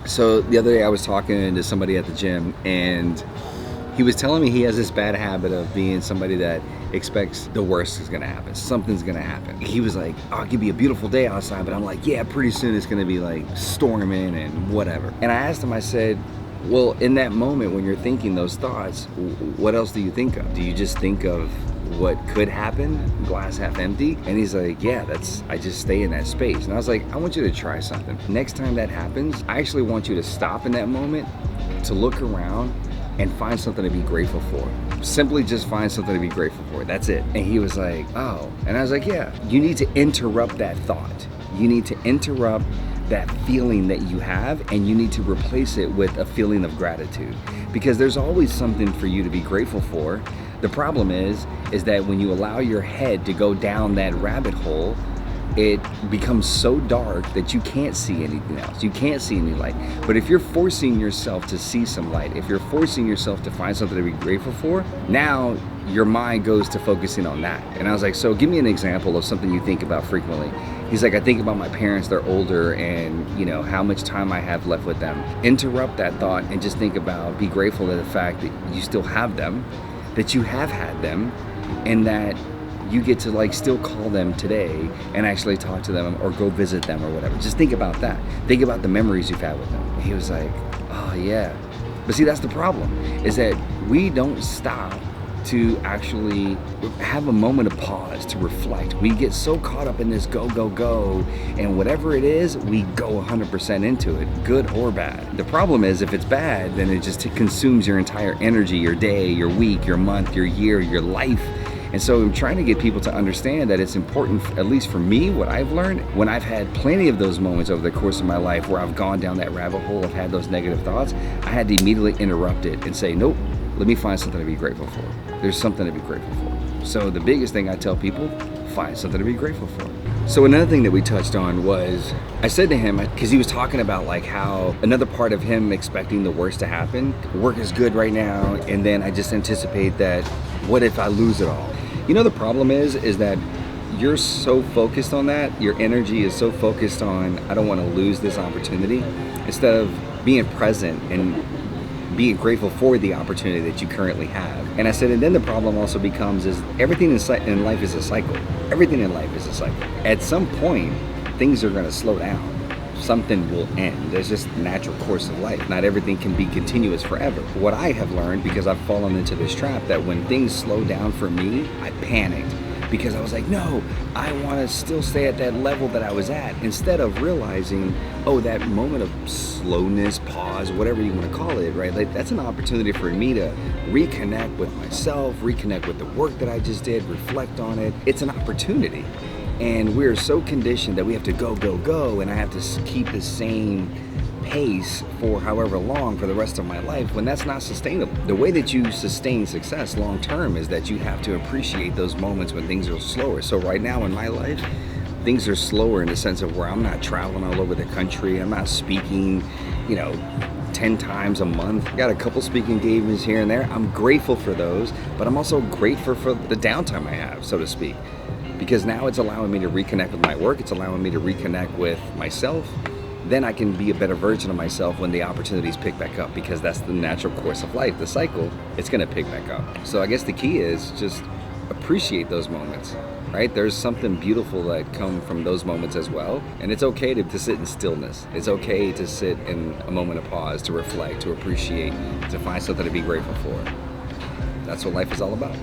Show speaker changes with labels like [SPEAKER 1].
[SPEAKER 1] So the other day I was talking to somebody at the gym, and he was telling me he has this bad habit of being somebody that expects the worst is gonna happen. Something's gonna happen. He was like, oh, it could be a beautiful day outside, but I'm like, yeah, pretty soon it's gonna be like storming and whatever. And I asked him, I said, well, in that moment when you're thinking those thoughts, what else do you think of? Do you just think of what could happen, glass half empty? And he's like, yeah, I just stay in that space. And I was like, I want you to try something. Next time that happens, I actually want you to stop in that moment, to look around and find something to be grateful for. Simply just find something to be grateful for. That's it. And he was like, oh. And I was like, yeah, you need to interrupt that thought. You need to interrupt that feeling that you have, and you need to replace it with a feeling of gratitude, because there's always something for you to be grateful for. The problem is that when you allow your head to go down that rabbit hole, it becomes so dark that you can't see anything else. You can't see any light. But if you're forcing yourself to see some light, if you're forcing yourself to find something to be grateful for, now your mind goes to focusing on that. And I was like, so give me an example of something you think about frequently. He's like, I think about my parents, they're older, and how much time I have left with them. Interrupt that thought and just think about, be grateful to the fact that you still have them, that you have had them, and that you get to still call them today and actually talk to them or go visit them or whatever. Just think about that. Think about the memories you've had with them. And he was like, oh yeah. But see, that's the problem, is that we don't stop to actually have a moment of pause, to reflect. We get so caught up in this go, go, go, and whatever it is, we go 100% into it, good or bad. The problem is, if it's bad, then it just consumes your entire energy, your day, your week, your month, your year, your life. And so I'm trying to get people to understand that it's important, at least for me, what I've learned, when I've had plenty of those moments over the course of my life where I've gone down that rabbit hole, I've had those negative thoughts, I had to immediately interrupt it and say, nope, let me find something to be grateful for. There's something to be grateful for. So the biggest thing I tell people, find something to be grateful for. So another thing that we touched on was, I said to him, because he was talking about how another part of him expecting the worst to happen, work is good right now, and then I just anticipate that, what if I lose it all? The problem is that you're so focused on that, your energy is so focused on, I don't want to lose this opportunity, instead of being present and being grateful for the opportunity that you currently have. And I said, and then the problem also becomes is everything in life is a cycle. Everything in life is a cycle. At some point, things are going to slow down. Something will end. There's just the natural course of life. Not everything can be continuous forever. What I have learned, because I've fallen into this trap, that when things slow down for me, I panicked. Because I was like, no, I want to still stay at that level that I was at, instead of realizing, oh, that moment of slowness, pause, whatever you want to call it, right? That's an opportunity for me to reconnect with myself, reconnect with the work that I just did, reflect on it. It's an opportunity. And we're so conditioned that we have to go, go, go, and I have to keep the same pace for however long for the rest of my life, when that's not sustainable. The way that you sustain success long term is that you have to appreciate those moments when things are slower. So right now in my life, things are slower in the sense of where I'm not traveling all over the country. I'm not speaking, 10 times a month. Got a couple speaking engagements here and there. I'm grateful for those, but I'm also grateful for the downtime I have, so to speak, because now it's allowing me to reconnect with my work. It's allowing me to reconnect with myself. Then I can be a better version of myself when the opportunities pick back up, because that's the natural course of life. The cycle, it's gonna pick back up. So I guess the key is just appreciate those moments, right? There's something beautiful that come from those moments as well. And it's okay to sit in stillness. It's okay to sit in a moment of pause, to reflect, to appreciate, to find something to be grateful for. That's what life is all about.